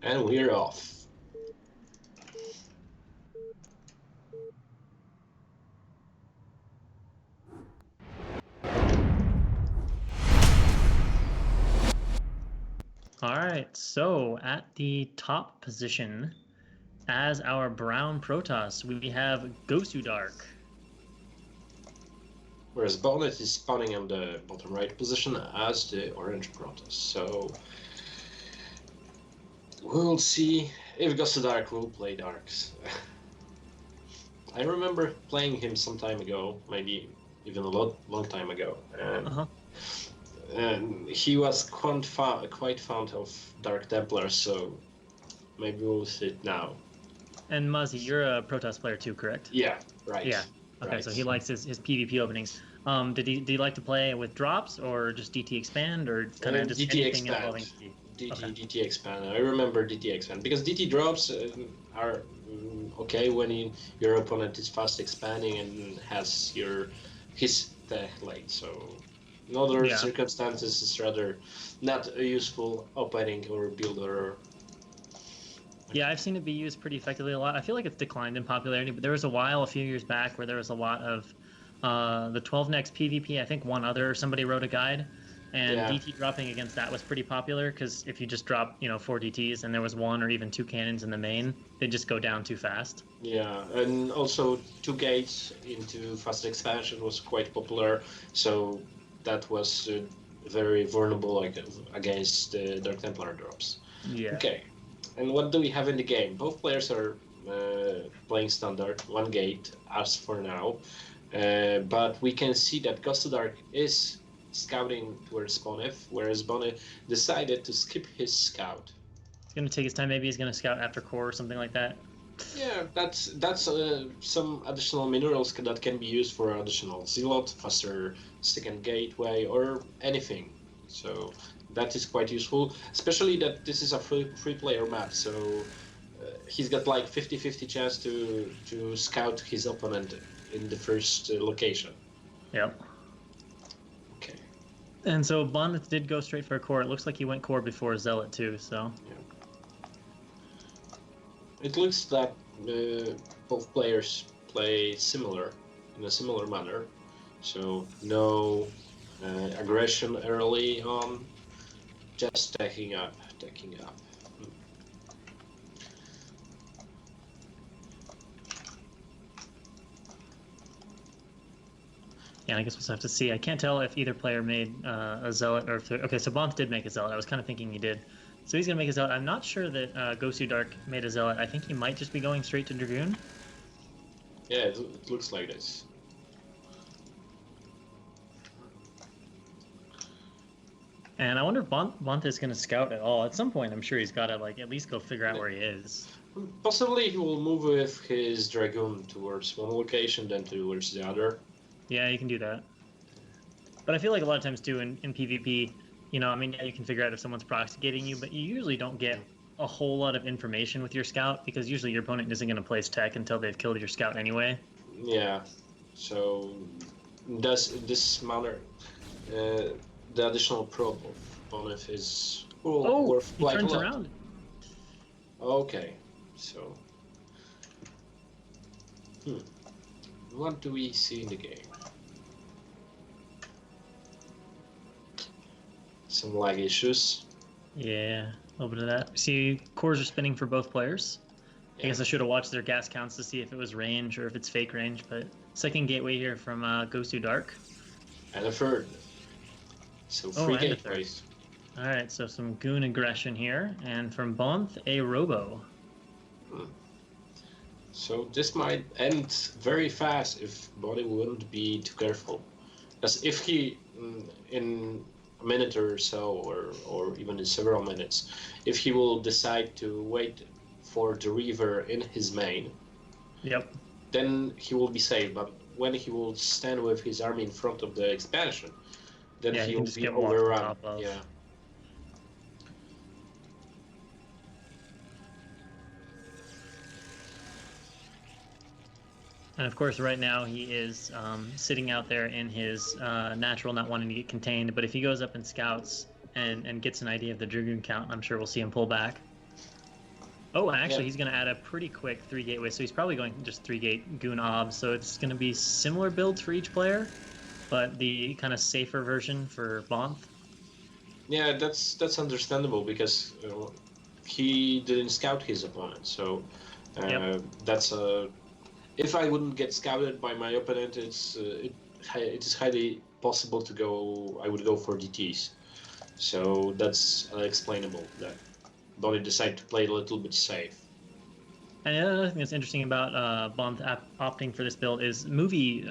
And we're off. All right, so at the top position as our brown Protoss, we have GosuDark. Whereas Bonyth is spawning on the bottom right position as the orange Protoss. So we'll see if GosuDark will play Darks. I remember playing him some time ago, maybe even a long time ago, and he was quite fond of Dark Templars, so maybe we'll see it now. And Muzzy, you're a Protoss player too, correct? Yeah, right. Yeah. Okay, right. So he likes his PvP openings. Did he like to play with drops or just DT expand or kind of just DT anything expand. involving DT? DT expand. I remember DT expand because DT drops are okay when your opponent is fast expanding and has his tech late. So in other circumstances, it's rather not a useful opening or builder. Yeah, I've seen it be used pretty effectively a lot. I feel like it's declined in popularity, but there was a while a few years back where there was a lot of the 12 next PvP. I think somebody wrote a guide, and DT dropping against that was pretty popular because if you just drop 4 DTs and there was 1 or even 2 cannons in the main, they just go down too fast. Yeah, and also 2 gates into fast expansion was quite popular, so that was very vulnerable against the Dark Templar drops. Yeah. Okay. And what do we have in the game? Both players are playing standard, 1 gate as for now, but we can see that GosuDark is scouting towards Bonyth, whereas Bonyth decided to skip his scout. He's going to take his time, maybe he's going to scout after core or something like that. Yeah, that's some additional minerals that can be used for additional zealot, faster second gateway, or anything. So that is quite useful, especially that this is a free player map, so he's got like 50-50 chance to scout his opponent in the first location. Yep. Okay. And so Bonyth did go straight for a core. It looks like he went core before Zealot too, so. Yeah. It looks that both players play in a similar manner, so no aggression early on, just taking up. Yeah, I guess we'll have to see. I can't tell if either player made a Zealot or if okay, so Bonyth did make a Zealot. I was kind of thinking he did. So he's going to make a Zealot. I'm not sure that GosuDark made a Zealot. I think he might just be going straight to Dragoon. Yeah, it looks like this. And I wonder if Bonyth is going to scout at all. At some point, I'm sure he's got to at least go figure out where he is. Possibly he will move with his Dragoon towards one location, then towards the other. Yeah, you can do that. But I feel like a lot of times, too, in PvP, you can figure out if someone's proxicating you, but you usually don't get a whole lot of information with your scout because usually your opponent isn't going to place tech until they've killed your scout anyway. Yeah, so does this matter? The additional probe of Bonyth is worth he turns around. Okay, so what do we see in the game? Some lag issues. Yeah, a little bit of that. See, cores are spinning for both players. Yeah. I guess I should have watched their gas counts to see if it was range or if it's fake range, but second gateway here from GosuDark. And a third. So 3 gateways. All right, so some goon aggression here, and from Bonyth, a Robo. So this might end very fast if Bonyth wouldn't be too careful. Because if he, in a minute or so, or even in several minutes, if he will decide to wait for the river in his main, then he will be safe. But when he will stand with his army in front of the expansion, then he will be overrun. Yeah. And of course, right now he is sitting out there in his natural, not wanting to get contained. But if he goes up and scouts and gets an idea of the Dragoon count, I'm sure we'll see him pull back. Oh, actually, Yeah. he's going to add a pretty quick 3 gateway, so he's probably going just 3 gate Goon Ob. So it's going to be similar builds for each player, but the kind of safer version for Bonth. Yeah, that's understandable because he didn't scout his opponent. So Yep. that's a. If I wouldn't get scouted by my opponent, it is highly possible to go. I would go for DTs. So that's explainable that Bonnie decided to play a little bit safe. And another thing that's interesting about Bonth opting for this build is Movie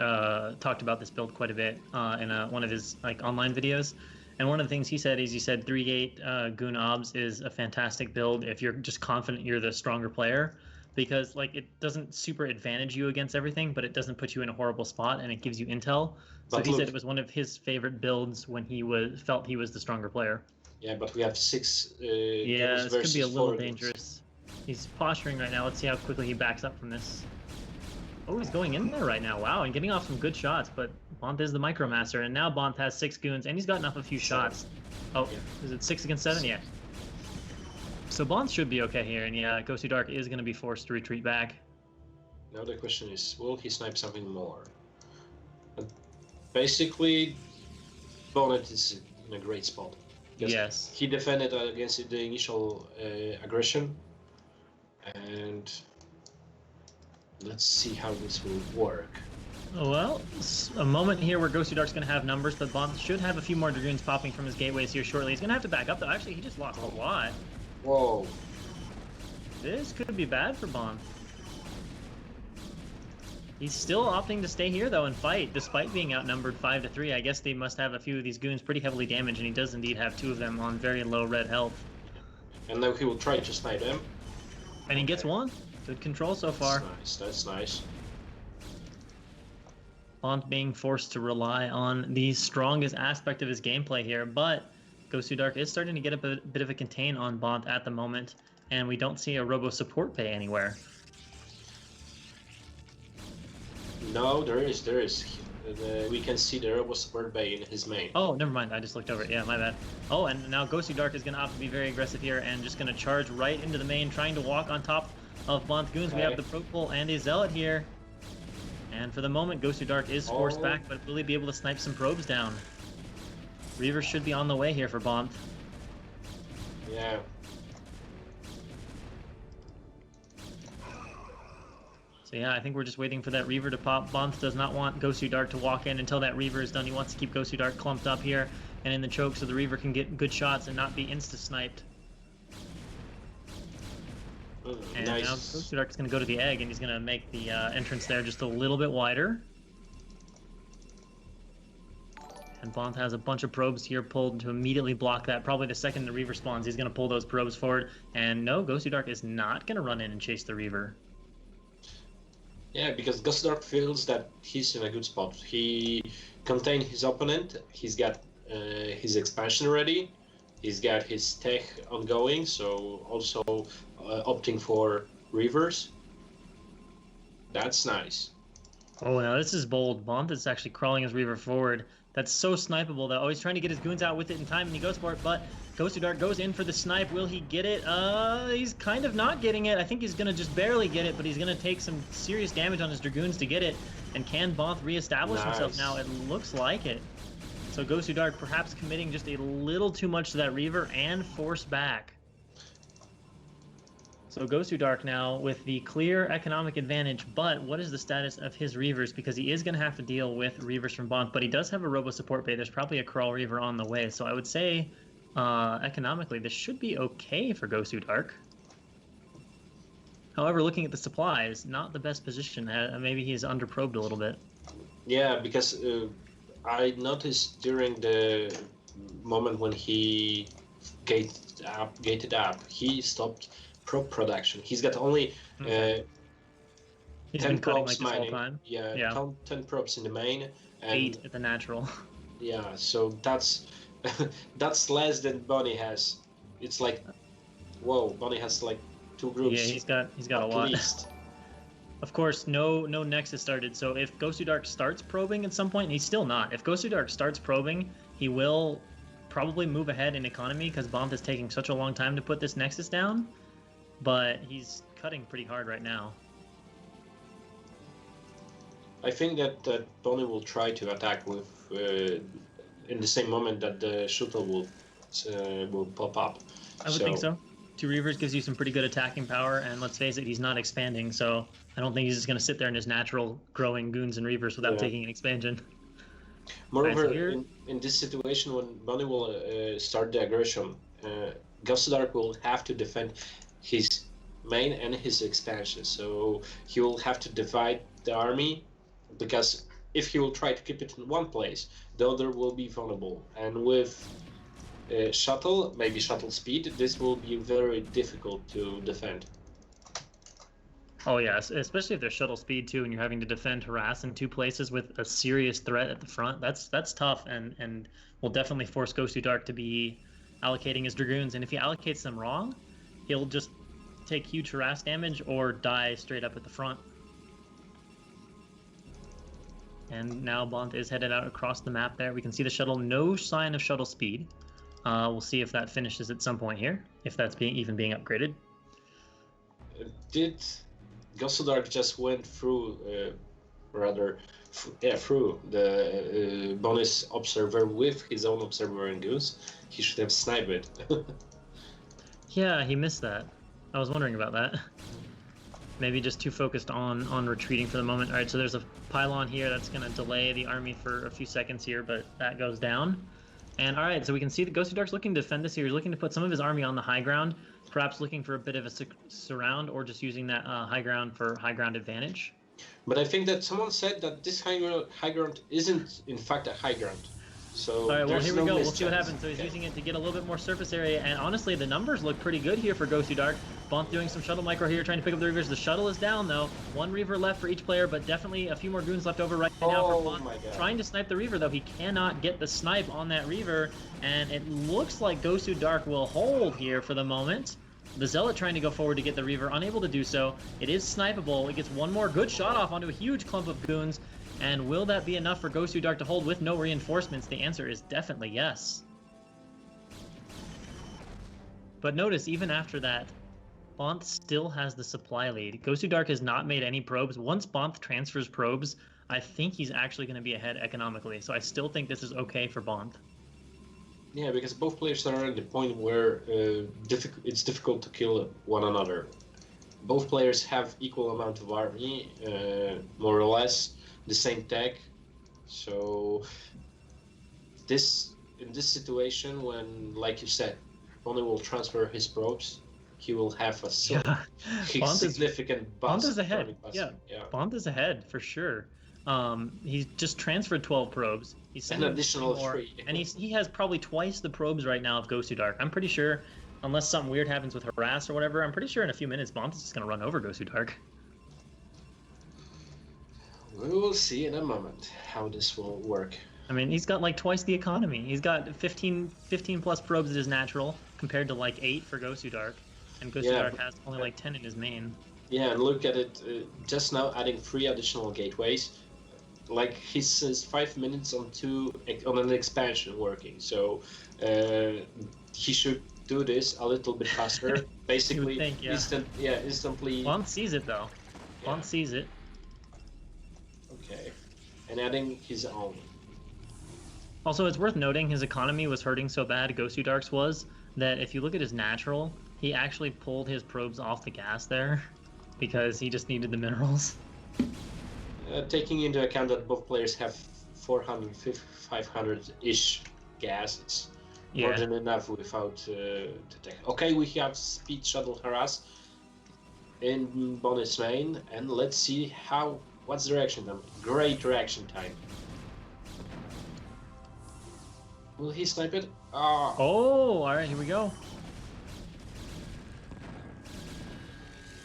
talked about this build quite a bit in one of his like online videos. And one of the things he said is 3 gate Goon Obs is a fantastic build if you're just confident you're the stronger player, because like it doesn't super advantage you against everything, but it doesn't put you in a horrible spot and it gives you intel. So But he said look, it was one of his favorite builds when he felt he was the stronger player. yeah, but we have 6 Yeah, goons this could be a versus little 4 goons. dangerous. He's posturing right now. Let's see how quickly he backs up from this. Oh, he's going in there right now. Wow, and getting off some good shots, but Bonth is the Micromaster, and now Bonth has 6 goons, and he's gotten off a few shots. Oh, yeah. Is it 6 against 7? Yeah. So Bonth should be okay here, and yeah, GosuDark is going to be forced to retreat back. Now the question is, will he snipe something more? Basically, Bonyth is in a great spot. Yes. He defended against the initial aggression, and let's see how this will work. Well, a moment here where GosuDark's going to have numbers, but Bonth should have a few more Dragoons popping from his gateways here shortly. He's going to have to back up, though. Actually, he just lost a lot. Whoa. This could be bad for Bonth. He's still opting to stay here, though, and fight, despite being outnumbered 5-3. I guess they must have a few of these goons pretty heavily damaged, and he does indeed have 2 of them on very low red health. And now he will try to snipe them. And he gets one. Good control so far. That's nice, that's nice. Bonth being forced to rely on the strongest aspect of his gameplay here, but GosuDark is starting to get a bit of a contain on Bonth at the moment, and we don't see a Robo support bay anywhere. No, there is. We can see the Robo support bay in his main. Oh, never mind. I just looked over it. Yeah, my bad. Oh, and now GosuDark is going to opt to be very aggressive here and just going to charge right into the main, trying to walk on top of Bonth goons. We have the Probe Pull and a Zealot here. And for the moment, GosuDark is forced back, but will he be able to snipe some probes down? Reaver should be on the way here for Bonth. Yeah. So yeah, I think we're just waiting for that Reaver to pop. Bonth does not want GosuDark to walk in until that Reaver is done. He wants to keep GosuDark clumped up here and in the choke so the Reaver can get good shots and not be insta-sniped. And nice. now GosuDark is going to go to the egg, and he's going to make the entrance there just a little bit wider. And Bonth has a bunch of probes here pulled to immediately block that. Probably the second the Reaver spawns, he's going to pull those probes forward. And no, GosuDark is not going to run in and chase the Reaver. Yeah, because GosuDark feels that he's in a good spot. He contained his opponent. He's got his expansion ready. He's got his tech ongoing, so also opting for Reavers. That's nice. Oh, now this is bold. Bonth is actually crawling his Reaver forward. That's so snipeable, though. Oh, he's trying to get his goons out with it in time, and he goes for it, but GosuDark goes in for the snipe. Will he get it? He's kind of not getting it. I think he's going to just barely get it, but he's going to take some serious damage on his Dragoons to get it. And can Bonth reestablish himself now? It looks like it. So GosuDark perhaps committing just a little too much to that Reaver and force back. So GosuDark now with the clear economic advantage, but what is the status of his Reavers? Because he is going to have to deal with Reavers from Bonth, but he does have a Robo support bay. There's probably a Crawl Reaver on the way, so I would say economically this should be okay for GosuDark. However, looking at the supplies, not the best position. Maybe he's underprobed a little bit. Yeah, because I noticed during the moment when he gated up, he stopped probe production. He's got only 10 probes like mining. Yeah, 10 probes in the main. And 8 at the natural. Yeah, so that's that's less than Bonnie has. It's like, whoa, Bonnie has like 2 groups. Yeah, he's got a lot. Least. Of course, no Nexus started, so if GosuDark starts probing at some point, and he's still not. If GosuDark starts probing, he will probably move ahead in economy because Bonth is taking such a long time to put this Nexus down. but he's cutting pretty hard right now. I think that Bonyth will try to attack with in the same moment that the shuttle will pop up. I would think so. 2 Reavers gives you some pretty good attacking power, and let's face it, he's not expanding, so I don't think he's just going to sit there in his natural growing Goons and Reavers without taking an expansion. Moreover, right, in this situation, when Bonyth will start the aggression, GosuDark will have to defend his main and his expansion, so he will have to divide the army, because if he will try to keep it in one place, the other will be vulnerable, and with shuttle, maybe shuttle speed, this will be very difficult to defend. Oh yes, especially if there's shuttle speed too, and you're having to defend harass in 2 places with a serious threat at the front. That's tough, and will definitely force GosuDark to be allocating his dragoons. And if he allocates them wrong, he'll just take huge harass damage or die straight up at the front. And now Bonyth is headed out across the map there. We can see the shuttle, no sign of shuttle speed. We'll see if that finishes at some point here, if that's even being upgraded. Did GosuDark just went through, through the Bonyth observer with his own observer and goose? He should have sniped it. Yeah, he missed that. I was wondering about that. Maybe just too focused on retreating for the moment. All right, so there's a pylon here that's going to delay the army for a few seconds here, but that goes down. And all right, so we can see that GosuDark's looking to defend this here. He's looking to put some of his army on the high ground, perhaps looking for a bit of a surround or just using that high ground for high ground advantage. But I think that someone said that this high ground isn't, in fact, a high ground. So all right, well, here we go. We'll see what happens. So he's using it to get a little bit more surface area, and honestly, the numbers look pretty good here for GosuDark. Bonyth doing some shuttle micro here, trying to pick up the Reavers. The shuttle is down, though. 1 Reaver left for each player, but definitely a few more goons left over right now for Bonyth. Trying to snipe the Reaver, though. He cannot get the snipe on that Reaver, and it looks like GosuDark will hold here for the moment. The Zealot trying to go forward to get the Reaver, unable to do so. It is snipeable. It gets one more good shot off onto a huge clump of goons. And will that be enough for GosuDark to hold with no reinforcements? The answer is definitely yes. But notice, even after that, Bonyth still has the supply lead. GosuDark has not made any probes. Once Bonyth transfers probes, I think he's actually going to be ahead economically. So I still think this is okay for Bonyth. Yeah, because both players are at the point where it's difficult to kill one another. Both players have equal amount of army, more or less. The same tech, so in this situation, when, like you said, Bonyth will transfer his probes, he will have a significant bust. Bonyth is ahead. Yeah, Bonyth is ahead for sure. He's just transferred 12 probes. He's sending an additional 3, and he has probably twice the probes right now of GosuDark. I'm pretty sure, unless something weird happens with harass or whatever, I'm pretty sure in a few minutes Bonyth is just going to run over GosuDark. We will see in a moment how this will work. I mean, he's got like twice the economy. He's got 15 plus probes at his natural, compared to like 8 for GosuDark. And GosuDark has only like 10 in his main. Yeah, and look at it, just now adding 3 additional gateways. Like, he says 5 minutes on an expansion working, so he should do this a little bit faster. Basically, think, instantly. Bonyth sees it though. Bonyth sees it. Okay, and adding his own. Also, it's worth noting his economy was hurting so bad, GosuDark's was, that if you look at his natural, he actually pulled his probes off the gas there because he just needed the minerals. Taking into account that both players have 400, 500-ish gas, it's more than enough without the tech. Okay, we have speed shuttle harass in Bonyth's main, and let's see what's the reaction time. Great reaction time. Will he snipe it? Oh, all right, here we go.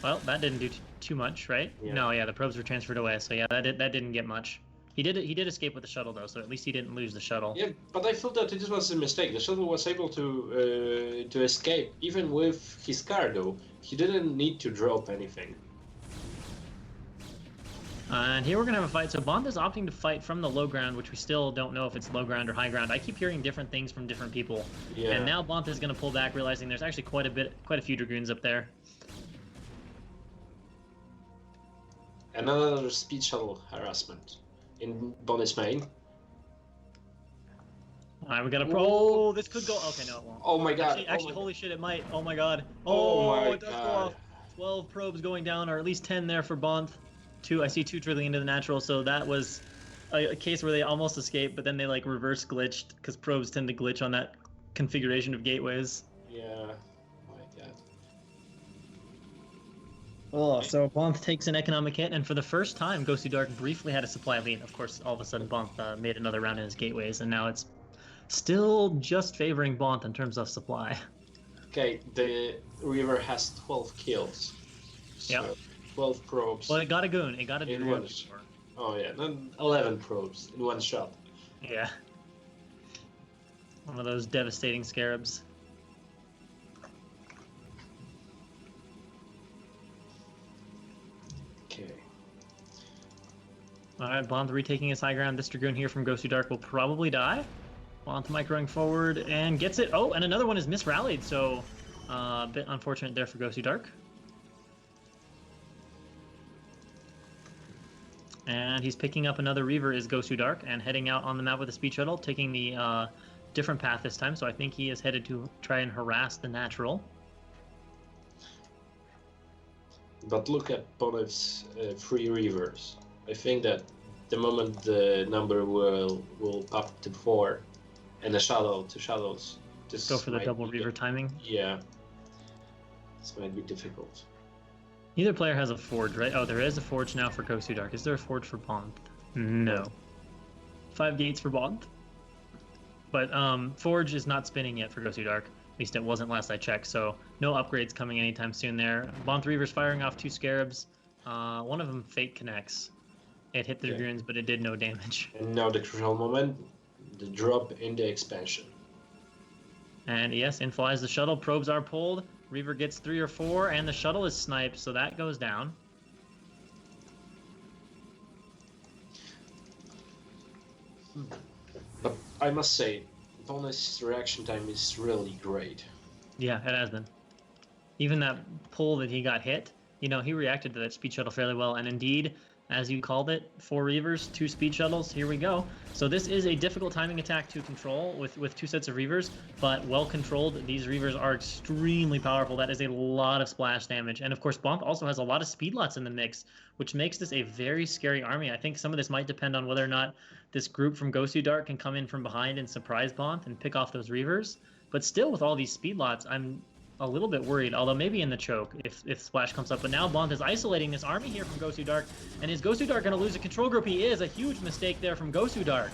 Well, that didn't do too much, right? Yeah. No, yeah, the probes were transferred away, so yeah, that didn't get much. He did escape with the shuttle though, so at least he didn't lose the shuttle. Yeah, but I felt that this was a mistake. The shuttle was able to escape even with his cargo. He didn't need to drop anything. And here we're going to have a fight. So Bonyth is opting to fight from the low ground, which we still don't know if it's low ground or high ground. I keep hearing different things from different people. Yeah. And now Bonyth is going to pull back, realizing there's actually quite a few dragoons up there. Another speed shuttle harassment in Bonyth's main. All right, we got a pro. Oh, this could go. Okay, no, it won't. Oh my god. Actually, holy shit, it might. Oh my god. Oh my it does god. go off. 12 probes going down, or at least 10 there for Bonyth. I see 2 drilling into the natural, so that was a case where they almost escaped, but then they like reverse glitched because probes tend to glitch on that configuration of gateways. Yeah. Oh my god. Oh, so Bonyth takes an economic hit, and for the first time, GosuDark briefly had a supply lead. Of course, all of a sudden, Bonyth made another round in his gateways, and now it's still just favoring Bonyth in terms of supply. Okay, the Reaver has 12 kills. So yeah. 12 probes. Well, it got a goon. It got a in one. Oh yeah, then 11 probes in one shot. Yeah. One of those devastating scarabs. Okay. Alright, Bonyth retaking his high ground. This Dragoon here from GosuDark will probably die. Bonyth microing forward and gets it. Oh, and another one is misrallied, so a bit unfortunate there for GosuDark. And he's picking up another Reaver is GosuDark and heading out on the map with a speed shuttle, taking the different path this time, so I think he is headed to try and harass the natural. But look at Bonyth's 3 Reavers. I think that the moment the number will pop to 4 and a shadow to shadows, this go for the double Reaver timing. Yeah, this might be difficult. Neither player has a forge, right? Oh, there is a forge now for GosuDark. Is there a forge for Bonyth? No. 5 gates for Bonyth. But forge is not spinning yet for GosuDark. At least it wasn't last I checked, so no upgrades coming anytime soon there. Bonyth Reaver's firing off 2 scarabs. One of them fake connects. It hit the Dragoons, but it did no damage. And now the crucial moment, the drop in the expansion. And yes, in flies the shuttle. Probes are pulled. Reaver gets 3 or 4, and the shuttle is sniped, so that goes down. But I must say, Bonyth's reaction time is really great. Yeah, it has been. Even that pull that he got hit, you know, he reacted to that speed shuttle fairly well, and indeed, as you called it, 4 Reavers, 2 speed shuttles, here we go. So this is a difficult timing attack to control with 2 sets of Reavers, but well controlled. These Reavers are extremely powerful. That is a lot of splash damage. And of course, Bonyth also has a lot of speed lots in the mix, which makes this a very scary army. I think some of this might depend on whether or not this group from GosuDark can come in from behind and surprise Bonyth and pick off those Reavers. But still, with all these speed lots, I'm a little bit worried, although maybe in the choke if Splash comes up. But now Bonyth is isolating this army here from GosuDark, and is GosuDark going to lose a control group? He is. A huge mistake there from GosuDark.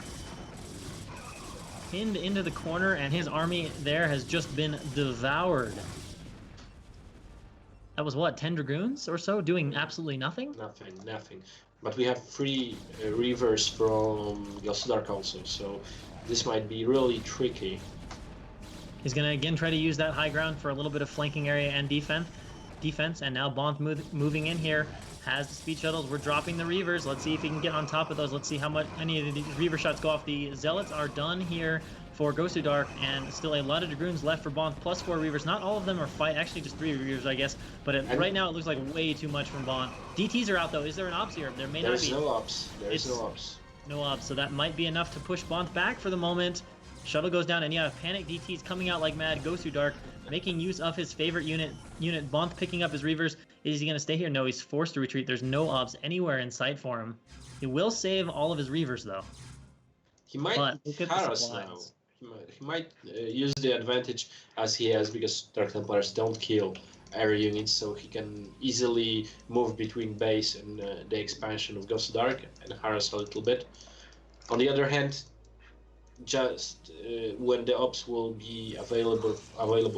Pinned into the corner, and his army there has just been devoured. That was what, 10 Dragoons or so, doing absolutely nothing? Nothing. But we have 3 Reavers from GosuDark also, so this might be really tricky. He's going to again try to use that high ground for a little bit of flanking area and defense, and now Bonyth moving in here, has the speed shuttles. We're dropping the Reavers. Let's see if he can get on top of those. Let's see how much any of these Reaver shots go off. The Zealots are done here for GosuDark, and still a lot of Dragoons left for Bonyth, plus 4 Reavers. Not all of them are actually just 3 Reavers, I guess, but right now it looks like way too much from Bonyth. DTs are out, though. Is there an ops here? There may not be. There's no ops. There's no ops. No ops, so that might be enough to push Bonyth back for the moment. Shuttle goes down, and yeah, Panic DT's coming out like mad. GosuDark making use of his favorite unit. Bonyth picking up his Reavers. Is he going to stay here? No, he's forced to retreat. There's no ops anywhere in sight for him. He will save all of his Reavers, though. He might harass now. He might use the advantage as he has, because Dark Templars don't kill area units, so he can easily move between base and the expansion of GosuDark and harass a little bit. On the other hand, just when the ops will be available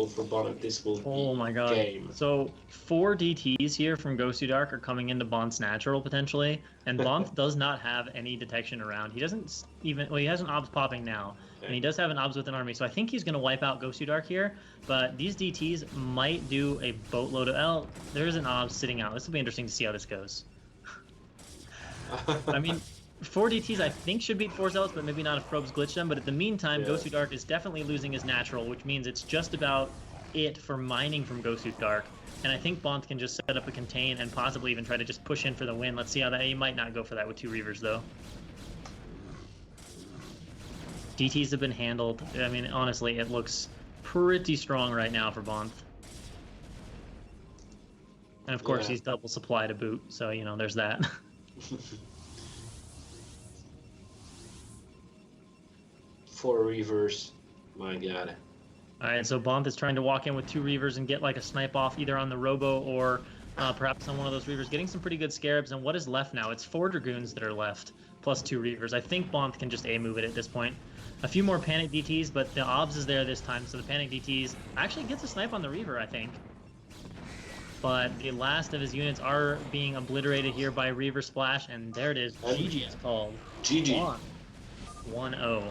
for Bonyth, this will be game. So 4 DTs here from GosuDark are coming into Bonyth's natural potentially, and Bonyth does not have any detection around. He doesn't even, well, he has an obs popping now, and he does have an obs with an army, so I think he's going to wipe out GosuDark here, but these DTs might do a boatload of, there is an obs sitting out. This will be interesting to see how this goes. I mean, 4 DTs I think should beat 4 Zealots, but maybe not if probes glitch them. But at the meantime, GosuDark is definitely losing his natural, which means it's just about it for mining from GosuDark. And I think Bonyth can just set up a contain and possibly even try to just push in for the win. Let's see how that... He might not go for that with 2 Reavers, though. DTs have been handled. I mean, honestly, it looks pretty strong right now for Bonyth. And of course, he's double supply to boot, so, you know, there's that. 4 Reavers. My god. Alright, so Bonyth is trying to walk in with 2 Reavers and get like a snipe off either on the Robo or perhaps on one of those Reavers. Getting some pretty good Scarabs, and what is left now? It's 4 Dragoons that are left, plus 2 Reavers. I think Bonyth can just A-move it at this point. A few more Panic DTs, but the OBS is there this time, so the Panic DTs actually gets a snipe on the Reaver, I think. But the last of his units are being obliterated here by Reaver Splash, and there it is. GG is called. GG. 1-0.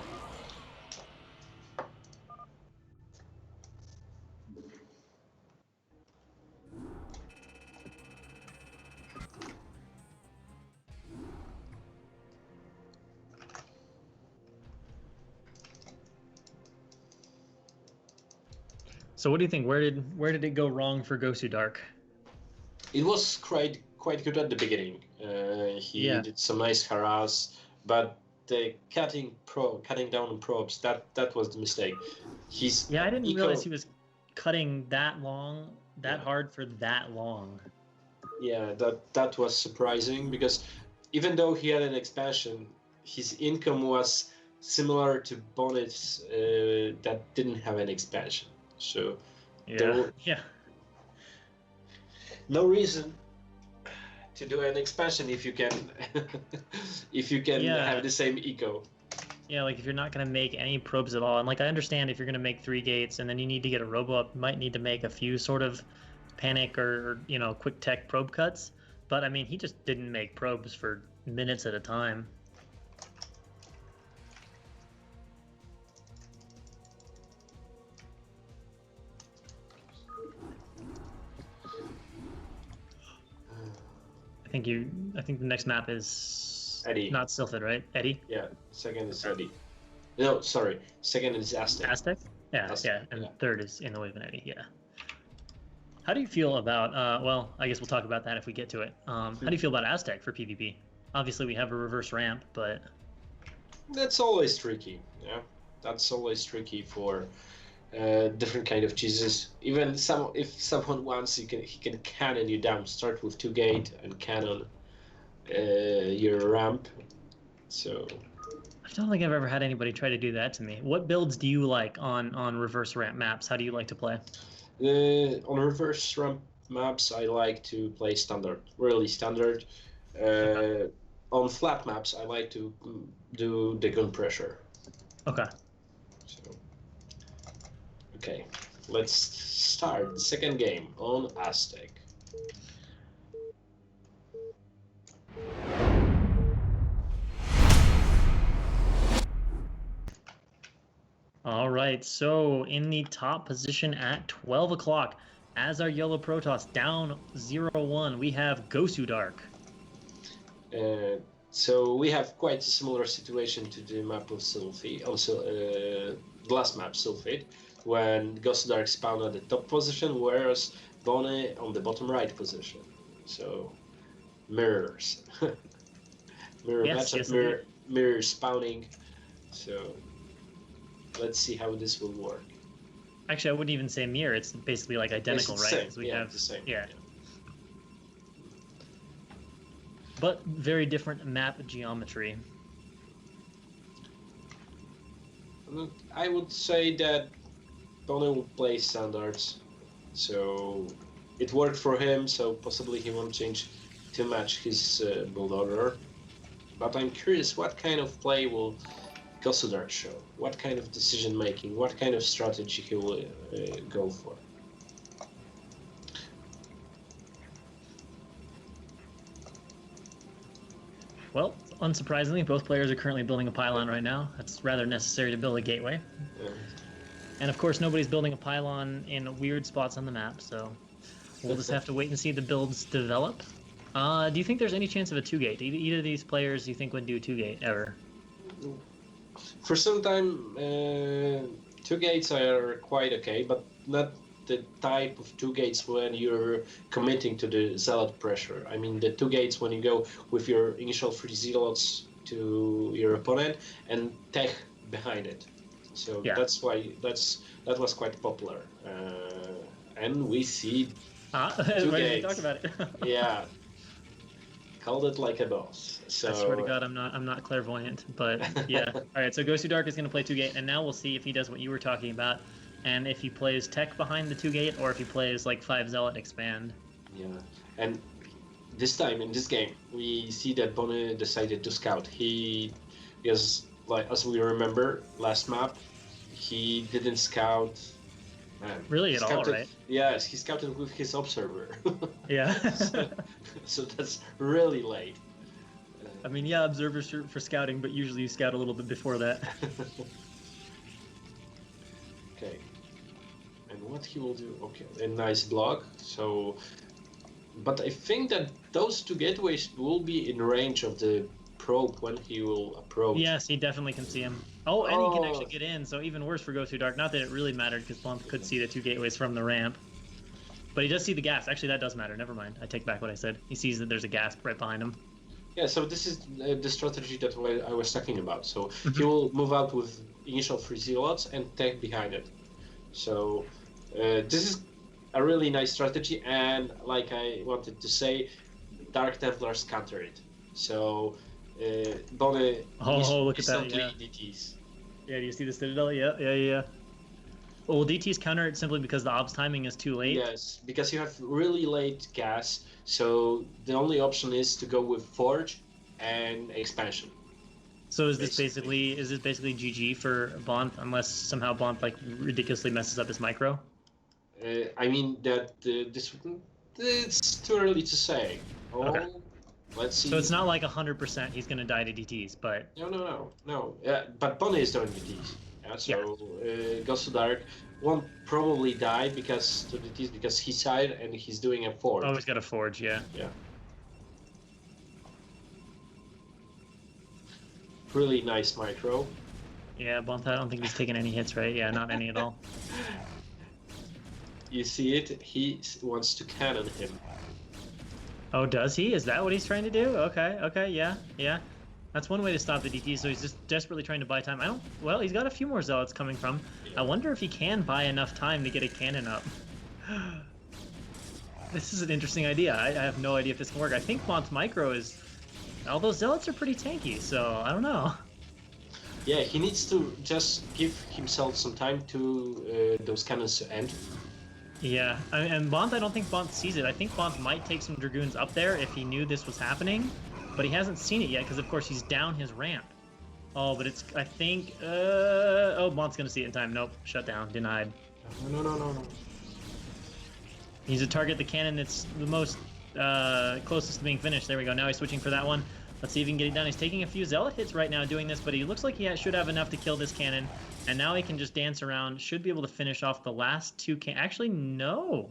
So what do you think? Where did it go wrong for GosuDark? It was quite good at the beginning. He did some nice harass, but the cutting down on probes, that was the mistake. I didn't realize he was cutting that hard for that long. Yeah, that was surprising, because even though he had an expansion, his income was similar to Bonyth's that didn't have an expansion. So no reason to do an expansion if you can have the same eco. Yeah, like if you're not going to make any probes at all, and like I understand if you're going to make 3 gates and then you need to get a robo up, you might need to make a few sort of panic or you know, quick tech probe cuts, but I mean he just didn't make probes for minutes at a time. I think the next map is Eddie. Not Sylphid, right? Eddie? Yeah, second is Eddie. No, sorry. Second is Aztec. Aztec? Yeah, Aztec, and third is in the wave and Eddie, yeah. How do you feel about, well, I guess we'll talk about that if we get to it. How do you feel about Aztec for PvP? Obviously we have a reverse ramp, but... That's always tricky, yeah. That's always tricky for different kind of cheeses. Even if someone wants, he can cannon you down. Start with 2 gate and cannon your ramp. So I don't think I've ever had anybody try to do that to me. What builds do you like on reverse ramp maps? How do you like to play? On reverse ramp maps, I like to play standard, really standard. On flat maps, I like to do the gun pressure. Okay. Okay, let's start the second game on Aztec. All right, so in the top position at 12 o'clock, as our yellow Protoss down 0-1, we have GosuDark. So we have quite a similar situation to the map of Sylphid, also the last map, Sylphid, when GosuDark spawned at the top position, whereas Bonyth on the bottom right position. So mirrors. Mirror matchup, mirror spawning. So let's see how this will work. Actually, I wouldn't even say mirror. It's basically like identical, it's right? We have the same. Yeah. But very different map geometry. I would say that Bonyth will play standards, so it worked for him, so possibly he won't change too much his build order. But I'm curious what kind of play will GosuDark show, what kind of decision making, what kind of strategy he will go for. Well, unsurprisingly, both players are currently building a pylon right now. That's rather necessary to build a gateway. And of course, nobody's building a pylon in weird spots on the map, so we'll just have to wait and see the builds develop. Do you think there's any chance of a 2-gate? Either of these players, do you think would do 2-gate ever? For some time, 2 gates are quite okay, but not the type of two gates when you're committing to the zealot pressure. I mean, the two gates when you go with your initial 3 zealots to your opponent and tech behind it. So Yeah. that's why that was quite popular. And we see Right two as we gates. talked about it. Yeah, called it like a boss. So I swear to God, I'm not clairvoyant, but yeah. All right, so GosuDark is going to play 2-gate, and now we'll see if he does what you were talking about, and if he plays tech behind the 2-gate, or if he plays like 5 zealot expand. yeah, and this time in this game we see that Bonyth decided to scout. Because like as we remember last map, he didn't scout. Man, Really at all, right? Yes, he scouted with his observer. Yeah. So that's really late. I mean, yeah, observers for scouting, but usually you scout a little bit before that. Okay. And what he will do? Okay, a nice block. So, but I think that those two gateways will be in range of the probe when he will approach. Yes, he definitely can see him. Oh, and he can actually get in, so even worse for GosuDark. Not that it really mattered, because Bonyth could see the two gateways from the ramp. But he does see the gas. Actually, that does matter. Never mind. I take back what I said. He sees that there's a gas right behind him. Yeah, so this is the strategy that I was talking about. So he will move out with initial 3 zealots and tech behind it. So this is a really nice strategy, and like I wanted to say, Dark Templars counter it. So Bonyth look at that, yeah. DTs. Yeah, do you see the Citadel? Yeah. Well, DT's counter it simply because the obs timing is too late. Yes, because you have really late gas, so the only option is to go with Forge and expansion. So is this basically GG for Bonyth, unless somehow Bonyth like ridiculously messes up his micro? I mean that it's too early to say. Okay. Let's see. So it's not like 100% he's gonna die to DTs, but no. But Bonyth is doing DTs. Yeah, so GosuDark won't probably die because to DTs because he's side and he's doing a forge. Oh, he's got a forge, yeah. Yeah. Really nice micro. Yeah, Bonyth, I don't think he's taking any hits, right? Yeah, not any at all. You see it? He wants to cannon him. Oh, does he? Is that what he's trying to do? Okay, yeah. That's one way to stop the DT, so he's just desperately trying to buy time. Well, he's got a few more zealots coming from. Yeah. I wonder if he can buy enough time to get a cannon up. This is an interesting idea. I have no idea if this can work. I think Bonyth's micro is... All those zealots are pretty tanky, so I don't know. Yeah, he needs to just give himself some time to those cannons to end. Yeah, and Bonyth, I don't think Bonyth sees it. I think Bonyth might take some Dragoons up there if he knew this was happening, but he hasn't seen it yet because, of course, he's down his ramp. Oh, but it's, I think, oh, Bonyth's gonna see it in time. Nope, shut down, denied. No. He's to target the cannon that's the most closest to being finished. There we go. Now he's switching for that one. Let's see if he can get it done. He's taking a few zealot hits right now doing this, but he looks like he should have enough to kill this cannon. And now he can just dance around. Should be able to finish off the last two Actually, no.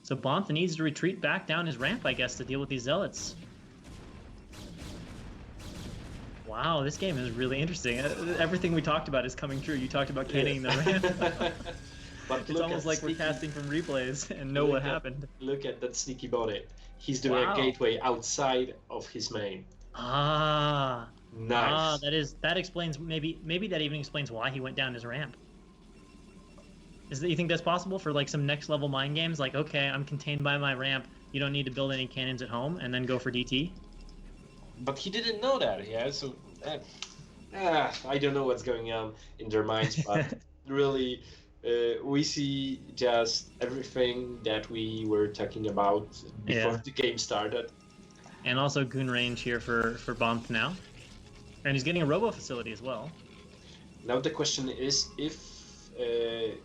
So Bonyth needs to retreat back down his ramp, I guess, to deal with these zealots. Wow, this game is really interesting. Everything we talked about is coming true. You talked about canning the ramp. But it's almost like we're casting from replays and know what happened. Look at that sneaky Bonyth. He's doing a gateway outside of his main. Ah. Nice. That explains maybe that even explains why he went down his ramp. You think that's possible for like some next level mind games? Like, okay, I'm contained by my ramp. You don't need to build any cannons at home, and then go for DT. But he didn't know that. Yeah, so I don't know what's going on in their minds, but really, we see just everything that we were talking about before the game started. And also goon range here for Bonyth now. And he's getting a robo facility as well. Now the question is if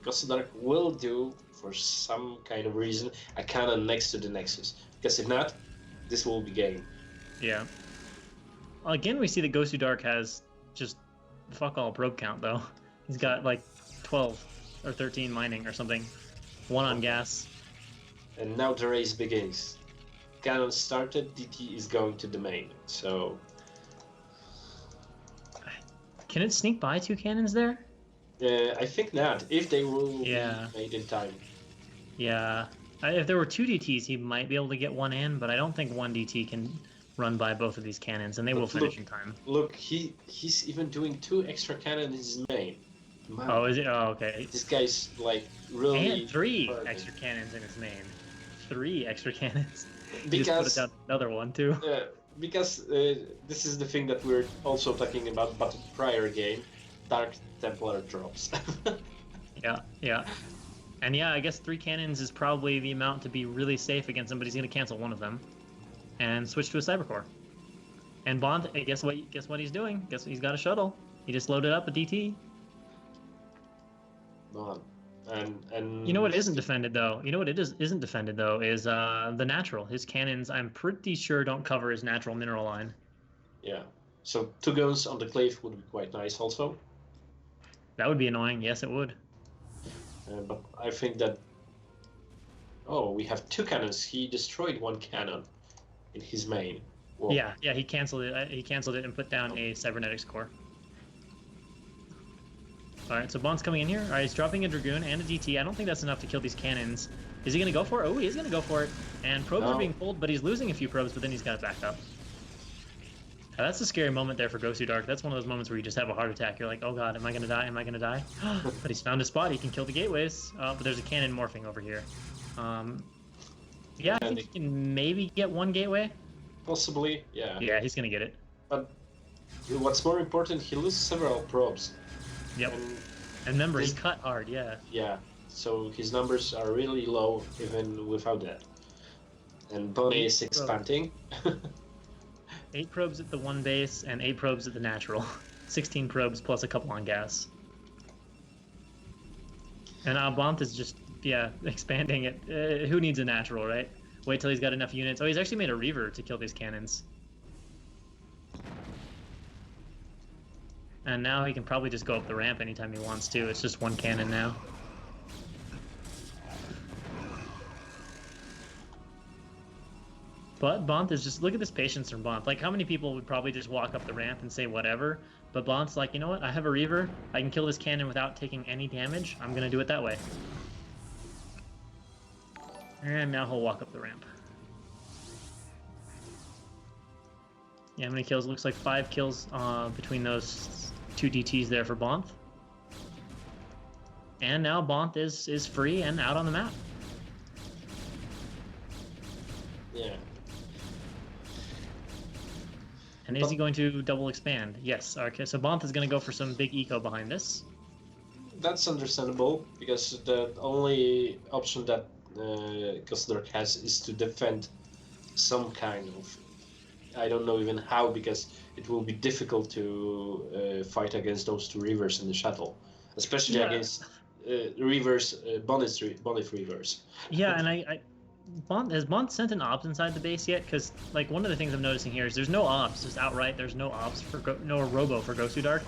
GosuDark will do, for some kind of reason, a cannon next to the Nexus. Because if not, this will be game. Yeah. Again, we see that GosuDark has just fuck all probe count, though. He's got like 12 or 13 mining or something. One on gas. And now the race begins. Cannon started, DT is going to the main, so... Can it sneak by two cannons there? I think not, if they will be made in time. Yeah. If there were two DTs, he might be able to get one in, but I don't think one DT can run by both of these cannons, and they will finish in time. Look, he's even doing 2 extra cannons in his main. Man, Oh, is it? Oh, okay. this guy's like really. And 3 extra cannons in his main. 3 extra cannons. Because just put down another one too. Because this is the thing that we're also talking about, but prior game, Dark Templar drops. Yeah. And yeah, I guess 3 cannons is probably the amount to be really safe against him, but he's going to cancel one of them and switch to a Cybercore. And Bond, guess what he's doing? Guess he's got a shuttle. He just loaded up a DT. And you know what isn't defended though? You know what isn't defended though is the natural. His cannons, I'm pretty sure, don't cover his natural mineral line. Yeah. So 2 guns on the clave would be quite nice also. That would be annoying. Yes, it would. But I think that... Oh, we have 2 cannons. He destroyed 1 cannon in his main. Whoa. Yeah, he canceled it. He canceled it and put down a cybernetics core. All right, so Bond's coming in here. All right, he's dropping a Dragoon and a DT. I don't think that's enough to kill these cannons. Is he going to go for it? Oh, he is going to go for it. And probes are being pulled, but he's losing a few probes, but then he's got it back up. Now, that's a scary moment there for GosuDark. That's one of those moments where you just have a heart attack. You're like, oh god, am I going to die? Am I going to die? But he's found a spot. He can kill the gateways. But there's a cannon morphing over here. Yeah, I think he can maybe get 1 gateway. Possibly, yeah. Yeah, he's going to get it. But what's more important, he loses several probes. Yep. And remember, he cut hard, yeah. Yeah, so his numbers are really low even without that. And Bonyth is expanding. 8 probes at the 1 base and 8 probes at the natural. 16 probes plus a couple on gas. And Bonyth is just, expanding it. Who needs a natural, right? Wait till he's got enough units. Oh, he's actually made a Reaver to kill these cannons. And now he can probably just go up the ramp anytime he wants to. It's just 1 cannon now. But Bonyth is just, look at this patience from Bonyth. Like, how many people would probably just walk up the ramp and say whatever? But Bonth's like, you know what? I have a Reaver. I can kill this cannon without taking any damage. I'm going to do it that way. And now he'll walk up the ramp. Yeah, how many kills? Looks like 5 kills between those 2 DTs there for Bonyth. And now Bonyth is free and out on the map. Yeah. And is he going to double expand? Yes. Okay, so Bonyth is going to go for some big eco behind this. That's understandable, because the only option that GosuDark has is to defend some kind of... I don't know even how, because it will be difficult to fight against those 2 Reavers in the shuttle. Especially against Reavers, Bonyth Reavers. Yeah, and has Bonyth sent an obs inside the base yet? Because like one of the things I'm noticing here is there's no obs, just outright there's no obs for no robo for GosuDark.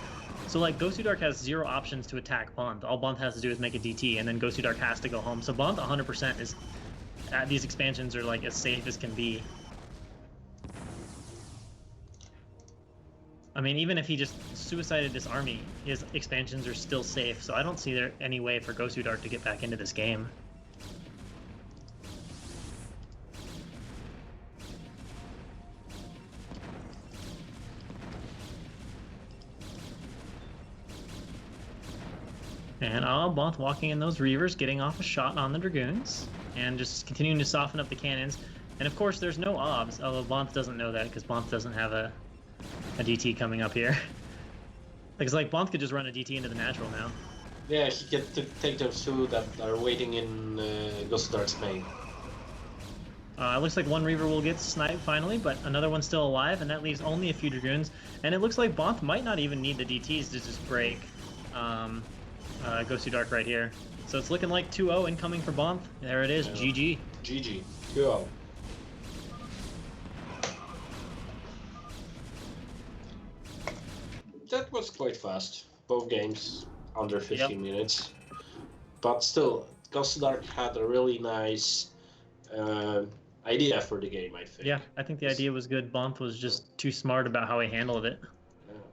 So like GosuDark has 0 options to attack Bonyth. All Bonyth has to do is make a DT, and then GosuDark has to go home. So Bonyth 100% is these expansions are like as safe as can be. I mean, even if he just suicided this army, his expansions are still safe. So I don't see there any way for GosuDark to get back into this game. And Bonyth walking in those Reavers, getting off a shot on the Dragoons, and just continuing to soften up the cannons. And of course, there's no obs, although Bonyth doesn't know that because Bonyth doesn't have a DT coming up here. It's like Bonyth could just run a DT into the natural now. Yeah, he can take those 2 that are waiting in GosuDark's main. It looks like 1 Reaver will get sniped finally, but another one's still alive, and that leaves only a few Dragoons. And it looks like Bonyth might not even need the DTs to just break GosuDark right here. So it's looking like 2-0 incoming for Bonyth. There it is, yeah. GG. GG, 2-0. That was quite fast. Both games under 15 minutes. But still, GosuDark had a really nice idea for the game, I think. Yeah, I think the idea was good. Bonyth was just too smart about how he handled it.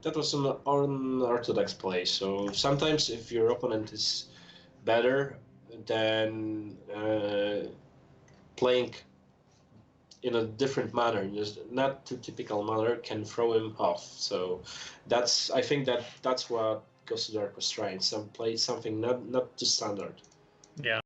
That was an unorthodox play, so sometimes if your opponent is better, then playing in a different manner, just not too typical manner, can throw him off. So I think that's what GosuDark was trying. Play something not too standard. Yeah.